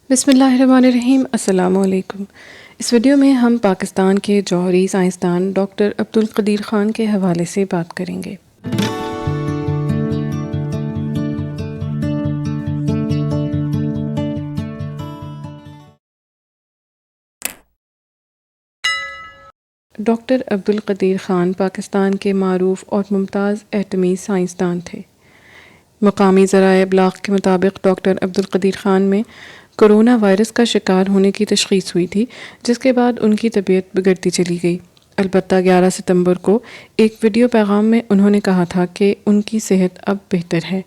بسم اللہ الرحمن الرحیم۔ السلام علیکم۔ اس ویڈیو میں ہم پاکستان کے جوہری سائنسدان ڈاکٹر عبدالقدیر خان کے حوالے سے بات کریں گے۔ ڈاکٹر عبدالقدیر خان پاکستان کے معروف اور ممتاز ایٹمی سائنسدان تھے۔ مقامی ذرائع ابلاغ کے مطابق ڈاکٹر عبدالقدیر خان میں کرونا وائرس کا شکار ہونے کی تشخیص ہوئی تھی، جس کے بعد ان کی طبیعت بگڑتی چلی گئی۔ البتہ 11 ستمبر کو ایک ویڈیو پیغام میں انہوں نے کہا تھا کہ ان کی صحت اب بہتر ہے۔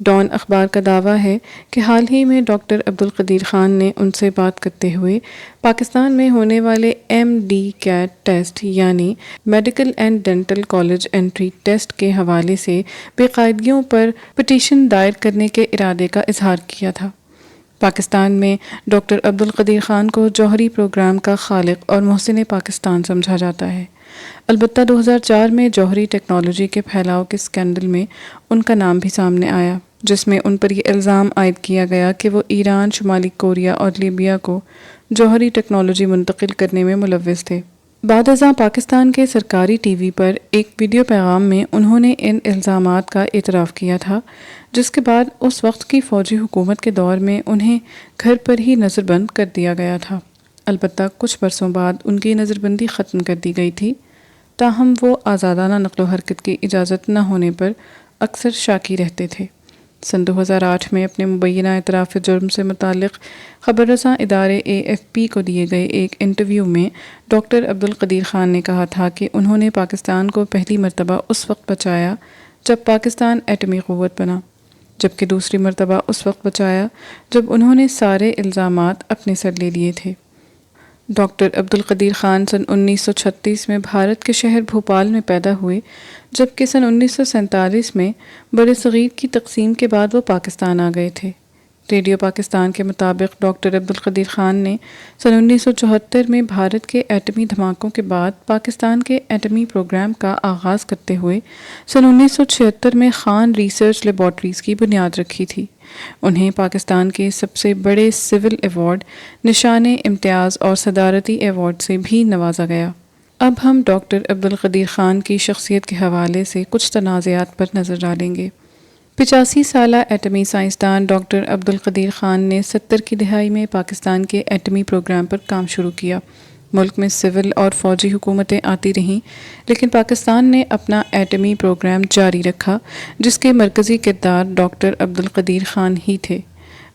ڈان اخبار کا دعویٰ ہے کہ حال ہی میں ڈاکٹر عبدالقدیر خان نے ان سے بات کرتے ہوئے پاکستان میں ہونے والے MD-CAT ٹیسٹ یعنی medical and dental college entry test کے حوالے سے بے قاعدگیوں پر پٹیشن دائر کرنے کے ارادے کا اظہار کیا تھا۔ پاکستان میں ڈاکٹر عبدالقدیر خان کو جوہری پروگرام کا خالق اور محسن پاکستان سمجھا جاتا ہے۔ البتہ 2004 میں جوہری ٹیکنالوجی کے پھیلاؤ کے اسکینڈل میں ان کا نام بھی سامنے آیا، جس میں ان پر یہ الزام عائد کیا گیا کہ وہ ایران، شمالی کوریا اور لیبیا کو جوہری ٹیکنالوجی منتقل کرنے میں ملوث تھے۔ بعد ازاں پاکستان کے سرکاری ٹی وی پر ایک ویڈیو پیغام میں انہوں نے ان الزامات کا اعتراف کیا تھا، جس کے بعد اس وقت کی فوجی حکومت کے دور میں انہیں گھر پر ہی نظر بند کر دیا گیا تھا۔ البتہ کچھ برسوں بعد ان کی نظر بندی ختم کر دی گئی تھی، تاہم وہ آزادانہ نقل و حرکت کی اجازت نہ ہونے پر اکثر شاکی رہتے تھے۔ سن 2008 میں اپنے مبینہ اعتراف جرم سے متعلق خبر رساں ادارے AFP کو دیے گئے ایک انٹرویو میں ڈاکٹر عبدالقدیر خان نے کہا تھا کہ انہوں نے پاکستان کو پہلی مرتبہ اس وقت بچایا جب پاکستان ایٹمی قوت بنا، جبکہ دوسری مرتبہ اس وقت بچایا جب انہوں نے سارے الزامات اپنے سر لے لیے تھے۔ ڈاکٹر عبدالقدیر خان سن 1936 میں بھارت کے شہر بھوپال میں پیدا ہوئے، جبکہ سن 1947 میں برصغیر کی تقسیم کے بعد وہ پاکستان آ گئے تھے۔ ریڈیو پاکستان کے مطابق ڈاکٹر عبدالقدیر خان نے سن 1974 میں بھارت کے ایٹمی دھماکوں کے بعد پاکستان کے ایٹمی پروگرام کا آغاز کرتے ہوئے سن 1976 میں خان ریسرچ لیبارٹریز کی بنیاد رکھی تھی۔ انہیں پاکستان کے سب سے بڑے سول ایوارڈ نشان امتیاز اور صدارتی ایوارڈ سے بھی نوازا گیا۔ اب ہم ڈاکٹر عبدالقدیر خان کی شخصیت کے حوالے سے کچھ تنازعات پر نظر ڈالیں گے۔ 85 سالہ ایٹمی سائنسدان ڈاکٹر عبدالقدیر خان نے 70 کی دہائی میں پاکستان کے ایٹمی پروگرام پر کام شروع کیا۔ ملک میں سول اور فوجی حکومتیں آتی رہیں، لیکن پاکستان نے اپنا ایٹمی پروگرام جاری رکھا، جس کے مرکزی کردار ڈاکٹر عبدالقدیر خان ہی تھے۔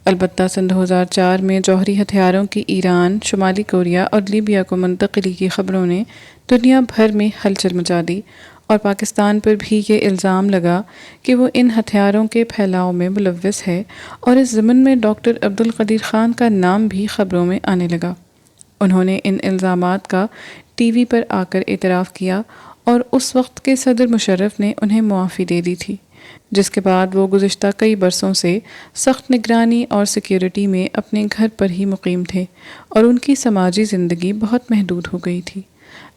البتہ سن 2004 میں جوہری ہتھیاروں کی ایران، شمالی کوریا اور لیبیا کو منتقلی کی خبروں نے دنیا بھر میں ہلچل مچا دی، اور پاکستان پر بھی یہ الزام لگا کہ وہ ان ہتھیاروں کے پھیلاؤ میں ملوث ہے، اور اس ضمن میں ڈاکٹر عبدالقدیر خان کا نام بھی خبروں میں آنے لگا۔ انہوں نے ان الزامات کا ٹی وی پر آ کر اعتراف کیا، اور اس وقت کے صدر مشرف نے انہیں معافی دے دی تھی، جس کے بعد وہ گزشتہ کئی برسوں سے سخت نگرانی اور سیکیورٹی میں اپنے گھر پر ہی مقیم تھے، اور ان کی سماجی زندگی بہت محدود ہو گئی تھی۔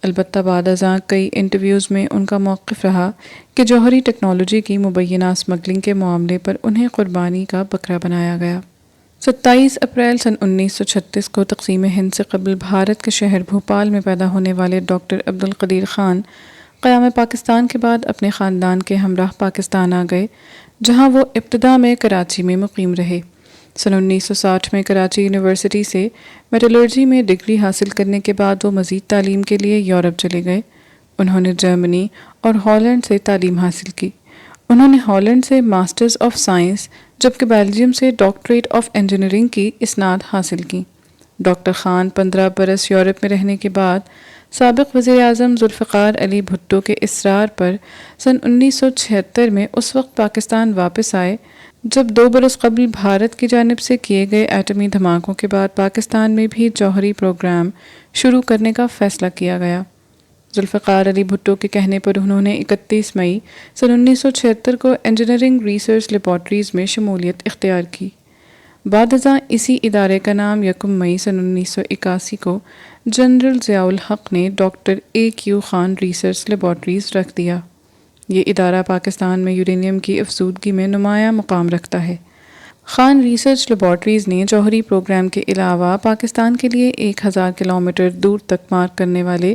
البتہ بعد ازاں کئی انٹرویوز میں ان کا موقف رہا کہ جوہری ٹیکنالوجی کی مبینہ اسمگلنگ کے معاملے پر انہیں قربانی کا بکرا بنایا گیا۔ 27 اپریل سن 1936 کو تقسیم ہند سے قبل بھارت کے شہر بھوپال میں پیدا ہونے والے ڈاکٹر عبدالقدیر خان قیام پاکستان کے بعد اپنے خاندان کے ہمراہ پاکستان آ گئے، جہاں وہ ابتدا میں کراچی میں مقیم رہے۔ سن 1960 میں کراچی یونیورسٹی سے میٹلرجی میں ڈگری حاصل کرنے کے بعد وہ مزید تعلیم کے لیے یورپ چلے گئے۔ انہوں نے جرمنی اور ہالینڈ سے تعلیم حاصل کی۔ انہوں نے ہالینڈ سے ماسٹرز آف سائنس، جبکہ بیلجیم سے ڈاکٹریٹ آف انجینئرنگ کی اسناد حاصل کی۔ ڈاکٹر خان 15 برس یورپ میں رہنے کے بعد سابق وزیر اعظم ذوالفقار علی بھٹو کے اصرار پر سن 1976 میں اس وقت پاکستان واپس آئے جب 2 برس قبل بھارت کی جانب سے کیے گئے ایٹمی دھماکوں کے بعد پاکستان میں بھی جوہری پروگرام شروع کرنے کا فیصلہ کیا گیا۔ ذوالفقار علی بھٹو کے کہنے پر انہوں نے 31 مئی سن 1976 کو انجینئرنگ ریسرچ لیبارٹریز میں شمولیت اختیار کی۔ بعد ازاں اسی ادارے کا نام 1 مئی سن 1981 کو جنرل ضیاء الحق نے doctor AQ Khan research laboratories رکھ دیا۔ یہ ادارہ پاکستان میں یورینیم کی افزودگی میں نمایاں مقام رکھتا ہے۔ خان ریسرچ لیبارٹریز نے جوہری پروگرام کے علاوہ پاکستان کے لیے 1000 کلومیٹر دور تک مار کرنے والے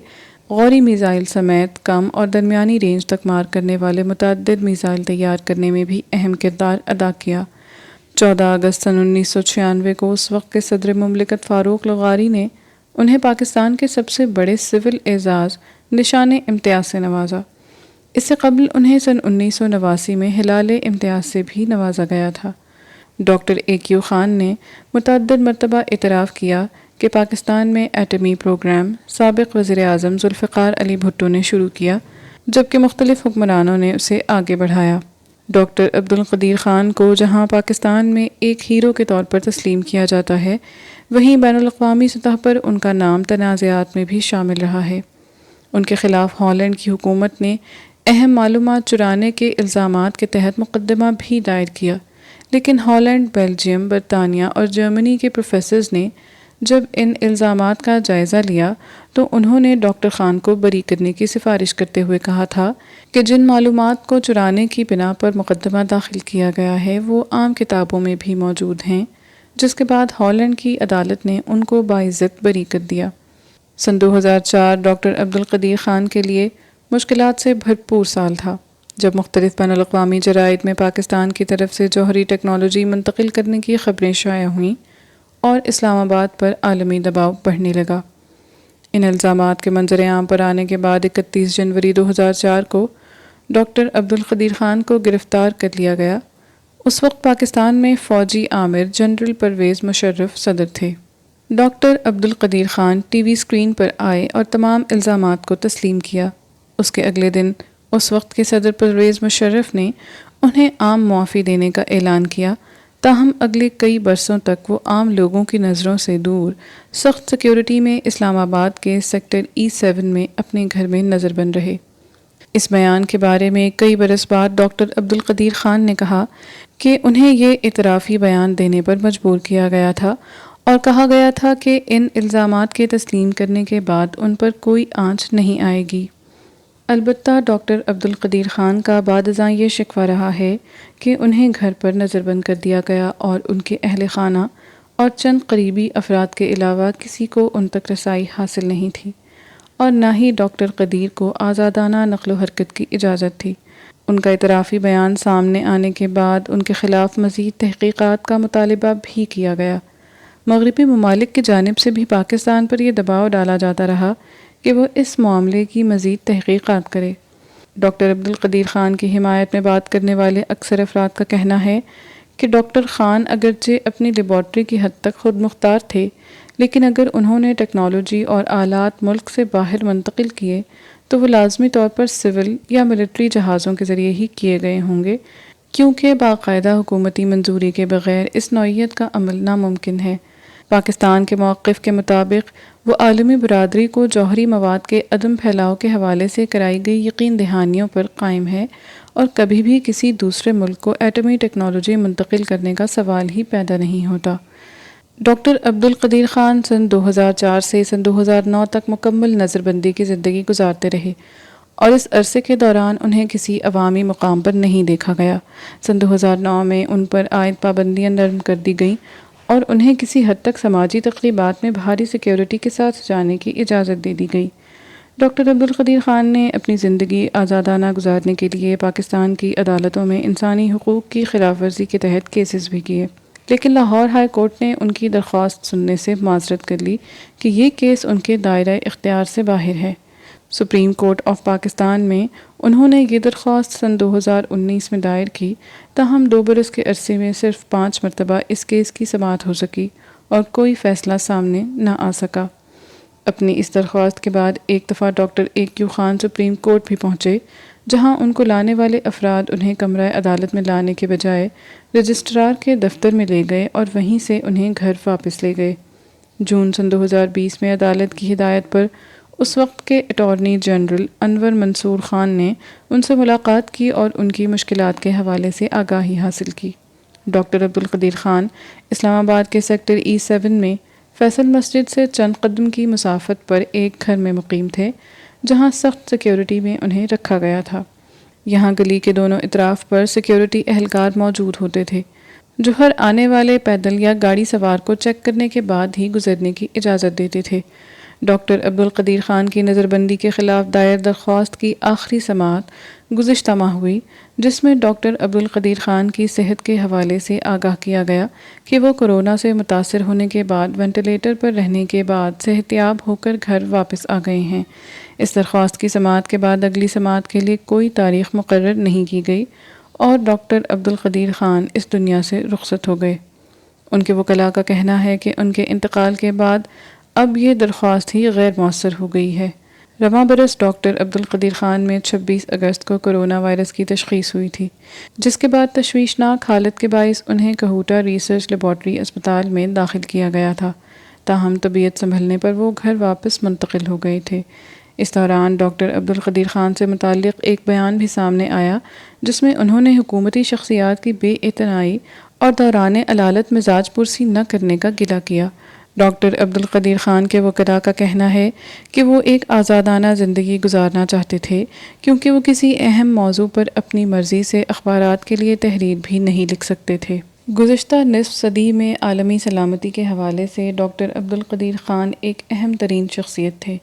غوری میزائل سمیت کم اور درمیانی رینج تک مار کرنے والے متعدد میزائل تیار کرنے میں بھی اہم کردار ادا کیا۔ 14 اگست سن 1996 کو اس وقت کے صدر مملکت فاروق لغاری نے انہیں پاکستان کے سب سے بڑے سول اعزاز نشان امتیاز سے نوازا۔ اس سے قبل انہیں سن 1989 میں ہلال امتیاز سے بھی نوازا گیا تھا۔ ڈاکٹر AQ خان نے متعدد مرتبہ اعتراف کیا کہ پاکستان میں ایٹمی پروگرام سابق وزیر اعظم ذوالفقار علی بھٹو نے شروع کیا، جبکہ مختلف حکمرانوں نے اسے آگے بڑھایا۔ ڈاکٹر عبدالقدیر خان کو جہاں پاکستان میں ایک ہیرو کے طور پر تسلیم کیا جاتا ہے، وہیں بین الاقوامی سطح پر ان کا نام تنازعات میں بھی شامل رہا ہے۔ ان کے خلاف ہالینڈ کی حکومت نے اہم معلومات چرانے کے الزامات کے تحت مقدمہ بھی دائر کیا، لیکن ہالینڈ، بیلجیم، برطانیہ اور جرمنی کے پروفیسرز نے جب ان الزامات کا جائزہ لیا تو انہوں نے ڈاکٹر خان کو بری کرنے کی سفارش کرتے ہوئے کہا تھا کہ جن معلومات کو چرانے کی بنا پر مقدمہ داخل کیا گیا ہے وہ عام کتابوں میں بھی موجود ہیں، جس کے بعد ہالینڈ کی عدالت نے ان کو باعزت بری کر دیا۔ سن 2004 ڈاکٹر عبدالقدیر خان کے لیے مشکلات سے بھرپور سال تھا، جب مختلف بین الاقوامی جرائد میں پاکستان کی طرف سے جوہری ٹیکنالوجی منتقل کرنے کی خبریں شائع ہوئیں اور اسلام آباد پر عالمی دباؤ بڑھنے لگا۔ ان الزامات کے منظر عام پر آنے کے بعد 31 جنوری 2004 کو ڈاکٹر عبدالقدیر خان کو گرفتار کر لیا گیا۔ اس وقت پاکستان میں فوجی آمر جنرل پرویز مشرف صدر تھے۔ Doctor Abdul Qadeer Khan TV screen پر آئے اور تمام الزامات کو تسلیم کیا۔ اس کے اگلے دن اس وقت کے صدر پرویز مشرف نے انہیں عام معافی دینے کا اعلان کیا، تاہم اگلے کئی برسوں تک وہ عام لوگوں کی نظروں سے دور سخت سیکیورٹی میں اسلام آباد کے سیکٹر E7 میں اپنے گھر میں نظر بند رہے۔ اس بیان کے بارے میں کئی برس بعد ڈاکٹر عبدالقدیر خان نے کہا کہ انہیں یہ اعترافی بیان دینے پر مجبور کیا گیا تھا اور کہا گیا تھا کہ ان الزامات کے تسلیم کرنے کے بعد ان پر کوئی آنچ نہیں آئے گی۔ البتہ ڈاکٹر عبدالقدیر خان کا بعد ازاں یہ شکوہ رہا ہے کہ انہیں گھر پر نظر بند کر دیا گیا اور ان کے اہل خانہ اور چند قریبی افراد کے علاوہ کسی کو ان تک رسائی حاصل نہیں تھی، اور نہ ہی ڈاکٹر قدیر کو آزادانہ نقل و حرکت کی اجازت تھی۔ ان کا اعترافی بیان سامنے آنے کے بعد ان کے خلاف مزید تحقیقات کا مطالبہ بھی کیا گیا۔ مغربی ممالک کی جانب سے بھی پاکستان پر یہ دباؤ ڈالا جاتا رہا کہ وہ اس معاملے کی مزید تحقیقات کرے۔ ڈاکٹر عبدالقدیر خان کی حمایت میں بات کرنے والے اکثر افراد کا کہنا ہے کہ ڈاکٹر خان اگرچہ اپنی لیبارٹری کی حد تک خود مختار تھے، لیکن اگر انہوں نے ٹیکنالوجی اور آلات ملک سے باہر منتقل کیے تو وہ لازمی طور پر سول یا ملٹری جہازوں کے ذریعے ہی کیے گئے ہوں گے، کیونکہ باقاعدہ حکومتی منظوری کے بغیر اس نوعیت کا عمل ناممکن ہے۔ پاکستان کے موقف کے مطابق وہ عالمی برادری کو جوہری مواد کے عدم پھیلاؤ کے حوالے سے کرائی گئی یقین دہانیوں پر قائم ہے اور کبھی بھی کسی دوسرے ملک کو ایٹمی ٹیکنالوجی منتقل کرنے کا سوال ہی پیدا نہیں ہوتا۔ ڈاکٹر عبدالقدیر خان سن 2004 سے سن 2009 تک مکمل نظر بندی کی زندگی گزارتے رہے اور اس عرصے کے دوران انہیں کسی عوامی مقام پر نہیں دیکھا گیا۔ سن 2009 میں ان پر عائد پابندیاں نرم کر دی گئیں اور انہیں کسی حد تک سماجی تقریبات میں بھاری سیکیورٹی کے ساتھ جانے کی اجازت دے دی گئی۔ ڈاکٹر عبدالقدیر خان نے اپنی زندگی آزادانہ گزارنے کے لیے پاکستان کی عدالتوں میں انسانی حقوق کی خلاف ورزی کے تحت کیسز بھی کیے، لیکن لاہور ہائی کورٹ نے ان کی درخواست سننے سے معذرت کر لی کہ یہ کیس ان کے دائرہ اختیار سے باہر ہے۔ سپریم کورٹ آف پاکستان میں انہوں نے یہ درخواست سن 2019 میں دائر کی، تاہم 2 برس کے عرصے میں صرف 5 مرتبہ اس کیس کی سماعت ہو سکی اور کوئی فیصلہ سامنے نہ آ سکا۔ اپنی اس درخواست کے بعد ایک دفعہ doctor AQ Khan supreme court بھی پہنچے، جہاں ان کو لانے والے افراد انہیں کمرہ عدالت میں لانے کے بجائے رجسٹرار کے دفتر میں لے گئے اور وہیں سے انہیں گھر واپس لے گئے۔ جون سن 2020 میں عدالت کی ہدایت پر اس وقت کے اٹارنی جنرل انور منصور خان نے ان سے ملاقات کی اور ان کی مشکلات کے حوالے سے آگاہی حاصل کی۔ ڈاکٹر عبدالقدیر خان اسلام آباد کے سیکٹر E7 میں فیصل مسجد سے چند قدم کی مسافت پر ایک گھر میں مقیم تھے، جہاں سخت سیکیورٹی میں انہیں رکھا گیا تھا۔ یہاں گلی کے دونوں اطراف پر سیکیورٹی اہلکار موجود ہوتے تھے۔ جو ہر آنے والے پیدل یا گاڑی سوار کو چیک کرنے کے بعد ہی گزرنے کی اجازت دیتے تھے۔ ڈاکٹر عبدالقدیر خان کی نظر بندی کے خلاف دائر درخواست کی آخری سماعت گزشتہ ماہ ہوئی، جس میں ڈاکٹر عبدالقدیر خان کی صحت کے حوالے سے آگاہ کیا گیا کہ وہ کورونا سے متاثر ہونے کے بعد وینٹیلیٹر پر رہنے کے بعد صحت یاب ہو کر گھر واپس آ گئے ہیں۔ اس درخواست کی سماعت کے بعد اگلی سماعت کے لیے کوئی تاریخ مقرر نہیں کی گئی اور ڈاکٹر عبدالقدیر خان اس دنیا سے رخصت ہو گئے۔ ان کے وکلاء کا کہنا ہے کہ ان کے انتقال کے بعد اب یہ درخواست ہی غیر مؤثر ہو گئی ہے۔ رواں برس ڈاکٹر عبدالقدیر خان میں 26 اگست کو کورونا وائرس کی تشخیص ہوئی تھی، جس کے بعد تشویشناک حالت کے باعث انہیں کہوٹہ ریسرچ لیبارٹری اسپتال میں داخل کیا گیا تھا، تاہم طبیعت سنبھلنے پر وہ گھر واپس منتقل ہو گئے تھے۔ اس دوران ڈاکٹر عبدالقدیر خان سے متعلق ایک بیان بھی سامنے آیا جس میں انہوں نے حکومتی شخصیات کی بے اعتنائی اور دوران علالت مزاج پرسی نہ کرنے کا گلہ کیا۔ ڈاکٹر عبدالقدیر خان کے وکلاء کا کہنا ہے کہ وہ ایک آزادانہ زندگی گزارنا چاہتے تھے کیونکہ وہ کسی اہم موضوع پر اپنی مرضی سے اخبارات کے لیے تحریر بھی نہیں لکھ سکتے تھے۔ گزشتہ نصف صدی میں عالمی سلامتی کے حوالے سے ڈاکٹر عبدالقدیر خان ایک اہم ترین شخصیت تھے۔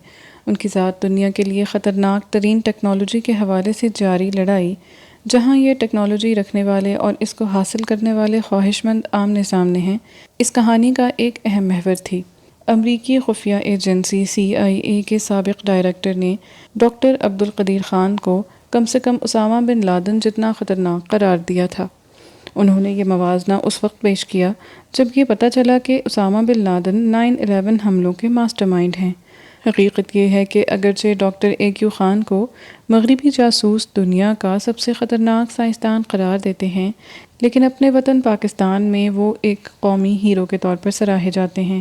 ان کی ذات دنیا کے لیے خطرناک ترین ٹیکنالوجی کے حوالے سے جاری لڑائی، جہاں یہ ٹیکنالوجی رکھنے والے اور اس کو حاصل کرنے والے خواہش مند آمنے سامنے ہیں، اس کہانی کا ایک اہم محور تھی۔ امریکی خفیہ ایجنسی CIA کے سابق ڈائریکٹر نے ڈاکٹر عبدالقدیر خان کو کم سے کم اسامہ بن لادن جتنا خطرناک قرار دیا تھا۔ انہوں نے یہ موازنہ اس وقت پیش کیا جب یہ پتہ چلا کہ اسامہ بن لادن 9/11 حملوں کے ماسٹر مائنڈ ہیں۔ حقیقت یہ ہے کہ اگرچہ ڈاکٹر AQ خان کو مغربی جاسوس دنیا کا سب سے خطرناک سائنسدان قرار دیتے ہیں، لیکن اپنے وطن پاکستان میں وہ ایک قومی ہیرو کے طور پر سراہے جاتے ہیں۔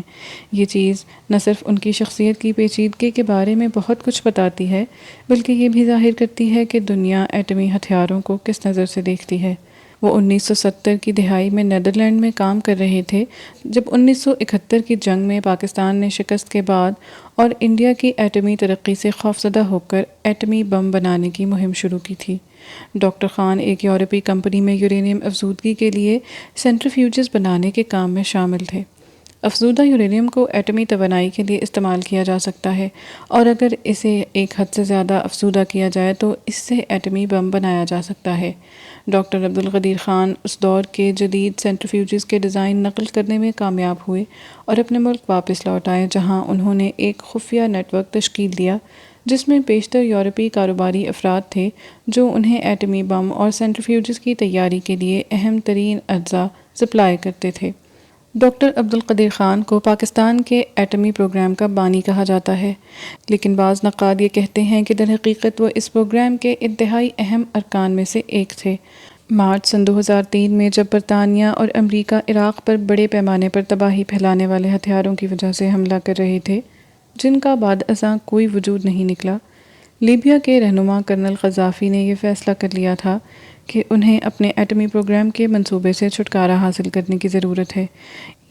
یہ چیز نہ صرف ان کی شخصیت کی پیچیدگی کے بارے میں بہت کچھ بتاتی ہے، بلکہ یہ بھی ظاہر کرتی ہے کہ دنیا ایٹمی ہتھیاروں کو کس نظر سے دیکھتی ہے۔ وہ 1970 کی دہائی میں نیدرلینڈ میں کام کر رہے تھے جب 1971 کی جنگ میں پاکستان نے شکست کے بعد اور انڈیا کی ایٹمی ترقی سے خوفزدہ ہو کر ایٹمی بم بنانے کی مہم شروع کی تھی۔ ڈاکٹر خان ایک یورپی کمپنی میں یورینیم افزودگی کے لیے سینٹریفیوجز بنانے کے کام میں شامل تھے۔ افزودہ یورینیم کو ایٹمی توانائی کے لیے استعمال کیا جا سکتا ہے، اور اگر اسے ایک حد سے زیادہ افزودہ کیا جائے تو اس سے ایٹمی بم بنایا جا سکتا ہے۔ ڈاکٹر عبدالقدیر خان اس دور کے جدید سینٹریفیوجز کے ڈیزائن نقل کرنے میں کامیاب ہوئے اور اپنے ملک واپس لوٹ آئے، جہاں انہوں نے ایک خفیہ نیٹ ورک تشکیل دیا جس میں بیشتر یورپی کاروباری افراد تھے جو انہیں ایٹمی بم اور سینٹریفیوجز کی تیاری کے لیے اہم ترین اجزاء سپلائی کرتے تھے۔ ڈاکٹر عبدالقدیر خان کو پاکستان کے ایٹمی پروگرام کا بانی کہا جاتا ہے، لیکن بعض نقاد یہ کہتے ہیں کہ در حقیقت وہ اس پروگرام کے انتہائی اہم ارکان میں سے ایک تھے۔ مارچ سن 2003 میں جب برطانیہ اور امریکہ عراق پر بڑے پیمانے پر تباہی پھیلانے والے ہتھیاروں کی وجہ سے حملہ کر رہے تھے، جن کا بعد ازاں کوئی وجود نہیں نکلا، لیبیا کے رہنما کرنل قذافی نے یہ فیصلہ کر لیا تھا کہ انہیں اپنے ایٹمی پروگرام کے منصوبے سے چھٹکارا حاصل کرنے کی ضرورت ہے۔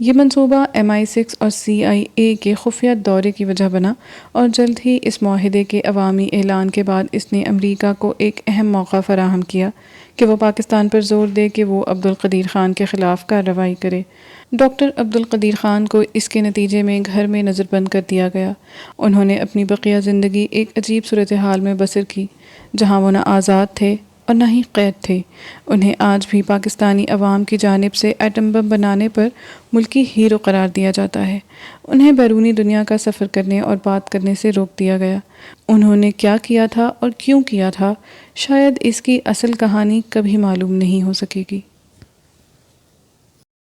یہ منصوبہ MI6 اور CIA کے خفیہ دورے کی وجہ بنا، اور جلد ہی اس معاہدے کے عوامی اعلان کے بعد اس نے امریکہ کو ایک اہم موقع فراہم کیا کہ وہ پاکستان پر زور دے کہ وہ عبدالقدیر خان کے خلاف کارروائی کرے۔ ڈاکٹر عبدالقدیر خان کو اس کے نتیجے میں گھر میں نظر بند کر دیا گیا۔ انہوں نے اپنی بقیہ زندگی ایک عجیب صورتحال میں بسر کی، جہاں وہ نہ آزاد تھے اور نہ ہی قید تھے۔ انہیں آج بھی پاکستانی عوام کی جانب سے ایٹم بم بنانے پر ملکی ہیرو قرار دیا جاتا ہے۔ انہیں بیرونی دنیا کا سفر کرنے اور بات کرنے سے روک دیا گیا۔ انہوں نے کیا کیا تھا اور کیوں کیا تھا، شاید اس کی اصل کہانی کبھی معلوم نہیں ہو سکے گی۔